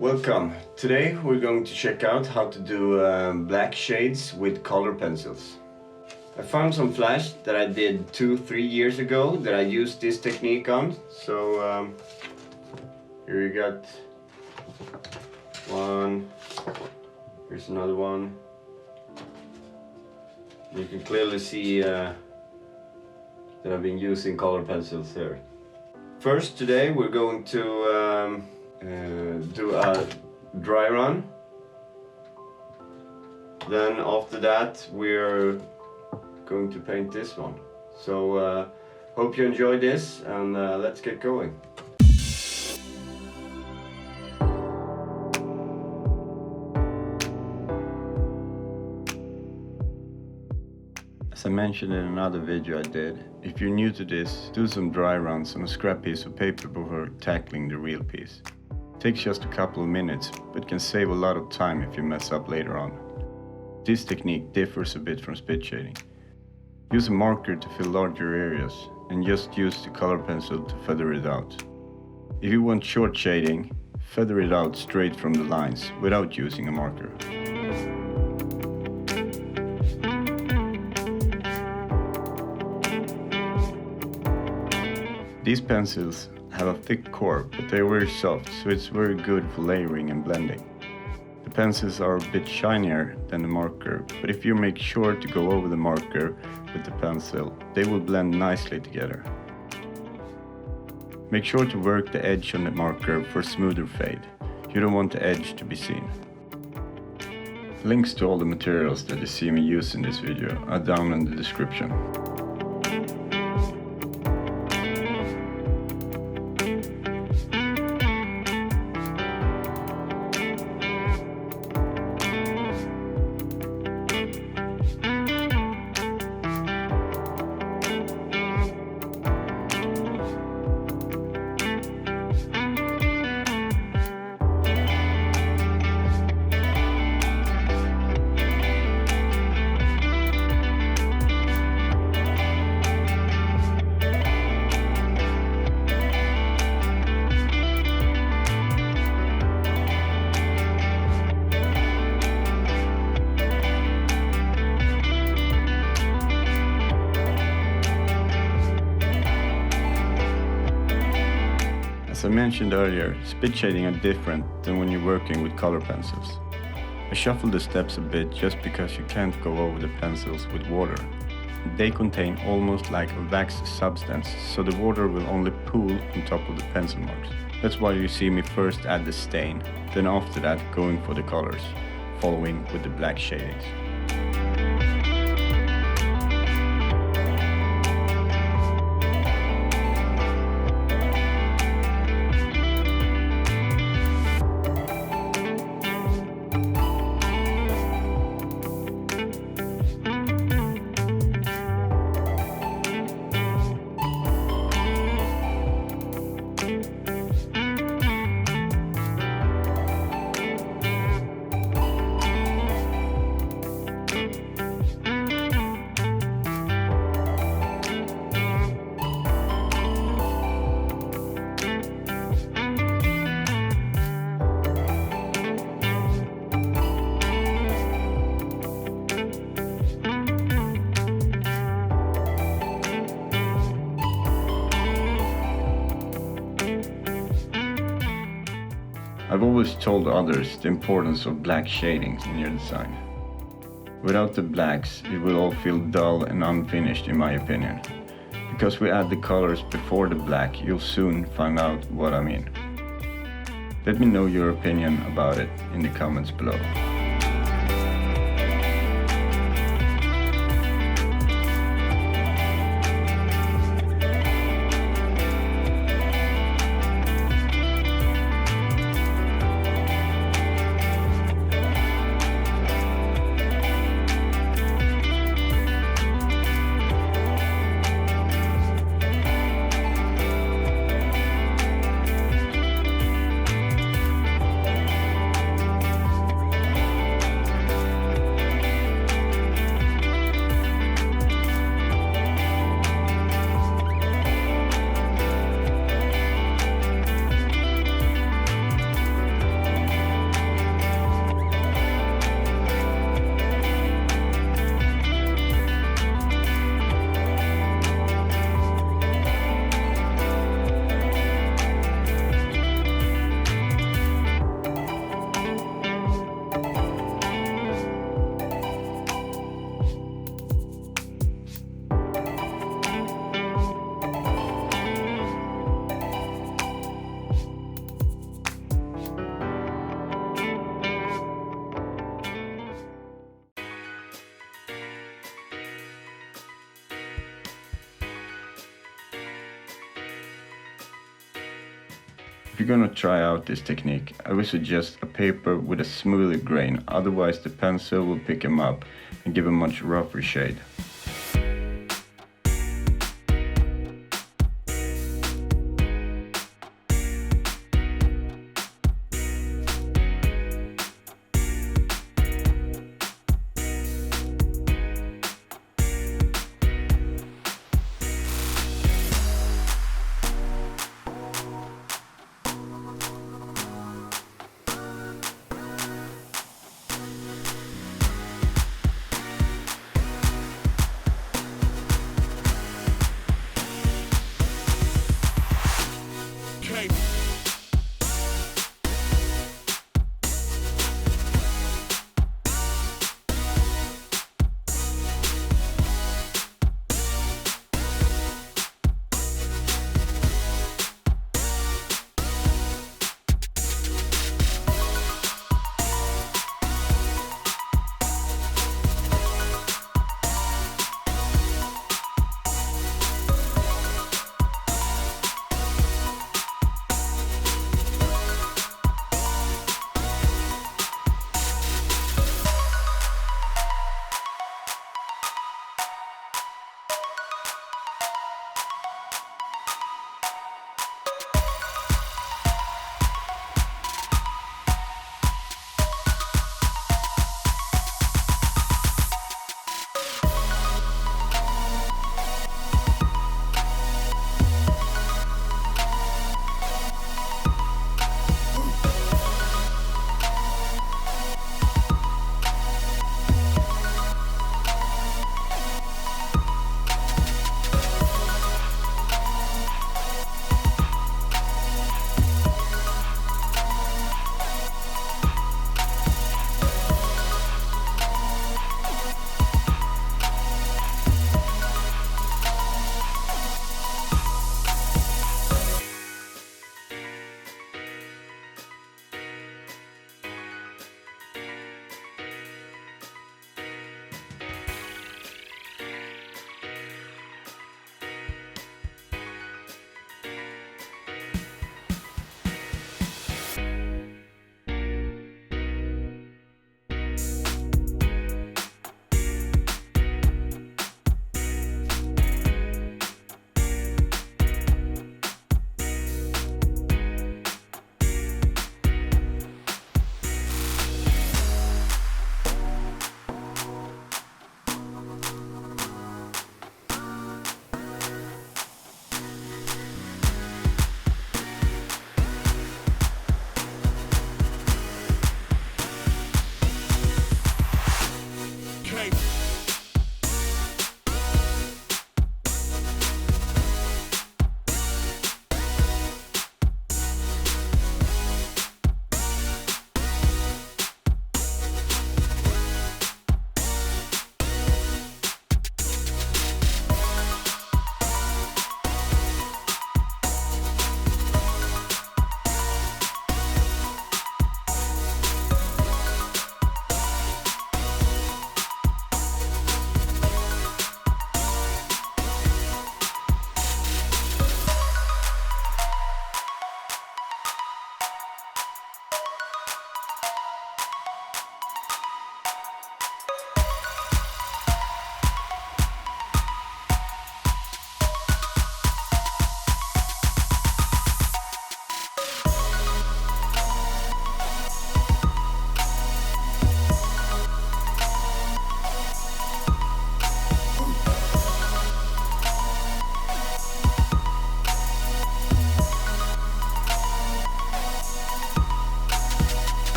Welcome. Today we're going to check out how to do black shades with color pencils. I found some flash that I did 2-3 years ago that I used this technique on. So here you got one, here's another one. You can clearly see that I've been using color pencils here. First, today we're going to do a dry run. Then after that we're going to paint this one. So hope you enjoy this, and let's get going. As I mentioned in another video I did, if you're new to this, do some dry runs on a scrap piece of paper before tackling the real piece. It takes just a couple of minutes, but can save a lot of time if you mess up later on. This technique differs a bit from spit shading. Use a marker to fill larger areas, and just use the color pencil to feather it out. If you want short shading, feather it out straight from the lines without using a marker. These pencils have a thick core, but they are very soft, so it's very good for layering and blending. The pencils are a bit shinier than the marker, but if you make sure to go over the marker with the pencil, they will blend nicely together. Make sure to work the edge on the marker for smoother fade. You don't want the edge to be seen. Links to all the materials that you see me use in this video are down in the description. As I mentioned earlier, spit shading are different than when you're working with color pencils. I shuffle the steps a bit just because you can't go over the pencils with water. They contain almost like a wax substance, so the water will only pool on top of the pencil marks. That's why you see me first add the stain, then after that going for the colors, following with the black shadings. I've always told others the importance of black shadings in your design. Without the blacks, it will all feel dull and unfinished in my opinion. Because we add the colors before the black, you'll soon find out what I mean. Let me know your opinion about it in the comments below. you're gonna try out this technique, I would suggest a paper with a smoother grain, otherwise the pencil will pick them up and give a much rougher shade.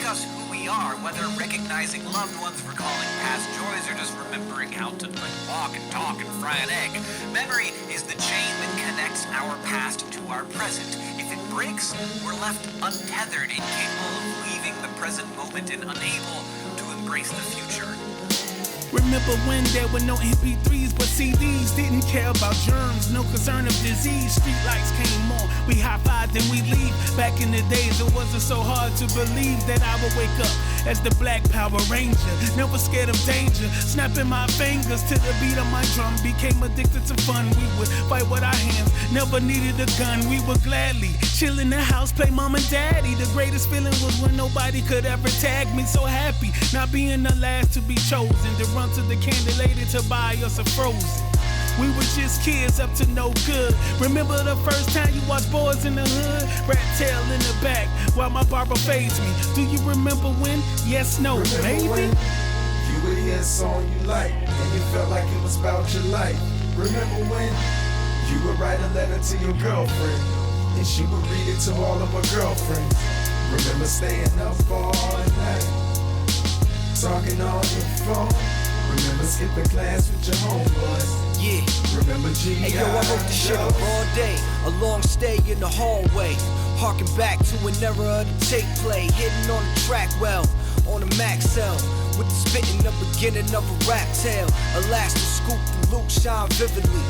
make us who we are, whether recognizing loved ones, recalling past joys, or just remembering how to walk and talk and fry an egg. Memory is the chain that connects our past to our present. If it breaks, we're left untethered, incapable of leaving the present moment and unable to embrace the future. Remember when there were no MP3s but CDs? Didn't care about germs, no concern of disease. Street lights came on, we high-fived and we leave. Back in the days it wasn't so hard to believe that I would wake up as the Black Power Ranger, never scared of danger. Snapping my fingers to the beat of my drum, became addicted to fun. We would fight with our hands, never needed a gun. We would gladly chill in the house, play mom and daddy. The greatest feeling was when nobody could ever tag me. So happy, not being the last to be chosen, to run to the candy lady to buy us a Frozen. We were just kids up to no good. Remember the first time you watched Boys in the Hood? Rat tail in the back while my barber fades me. Do you remember when? Yes, no, remember maybe? When you would hear a song you liked and you felt like it was about your life. Remember when you would write a letter to your girlfriend and she would read it to all of her girlfriends. Remember staying up all night, talking on the phone. Remember skipping class with your homeboys. Yeah. Remember G.I. Hey yo, I wrote this shit up all day. A long stay in the hallway. Harking back to an era of the tape play. Hitting on the track well, on the Maxell. With the spitting, the beginning of a rap tale. Elastic scoop and Luke shine vividly.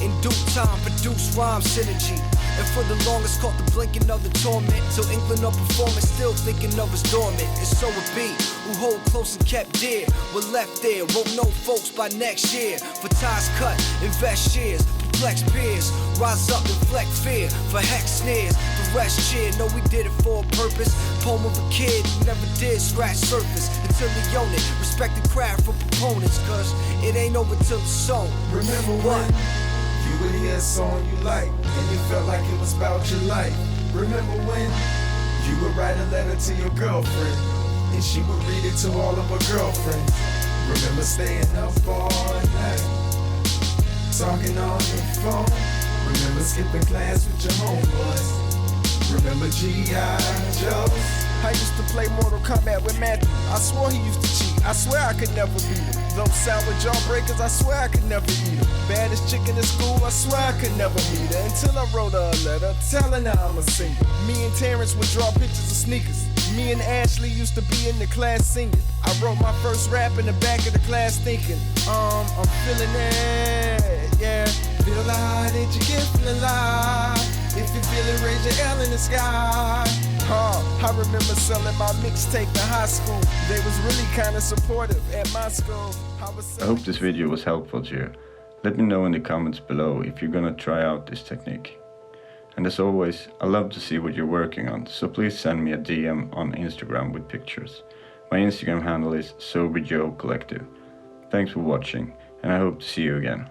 In due time, produce rhyme synergy. And for the longest caught the blinking of the torment. Till inkling of performance, still thinking of us dormant. And so it be, who hold close and kept dear. Were left there, won't know folks by next year. For ties cut, invest shares, perplex peers. Rise up, inflect fear, for hex snares. The rest cheer, know we did it for a purpose. Poem of a kid who never did scratch surface. Until he own it, respect the craft from proponents. Cause it ain't over till it's sown. Remember what? When you would hear a song you liked and you felt like it was about your life. Remember when you would write a letter to your girlfriend and she would read it to all of her girlfriends. Remember staying up all night, talking on the phone. Remember skipping class with your homeboys. Remember G.I. Joe. I used to play Mortal Kombat with Matthew. I swore he used to cheat. I swear I could never beat him. Those sour jawbreakers, I swear I could never eat him. Baddest chick in the school, I swear I could never meet her. Until I wrote her a letter telling her I'm a singer. Me and Terrence would draw pictures of sneakers. Me and Ashley used to be in the class singing. I wrote my first rap in the back of the class thinking, I'm feeling it, yeah. Feel like that you get from the light. If you feel it, raise your L in the sky. I remember selling my mixtape in high school. They was really kinda supportive at my school. I hope this video was helpful to you. Let me know in the comments below if you're gonna try out this technique. And as always, I love to see what you're working on, so please send me a DM on Instagram with pictures. My Instagram handle is SoberJoeCollective. Thanks for watching, and I hope to see you again.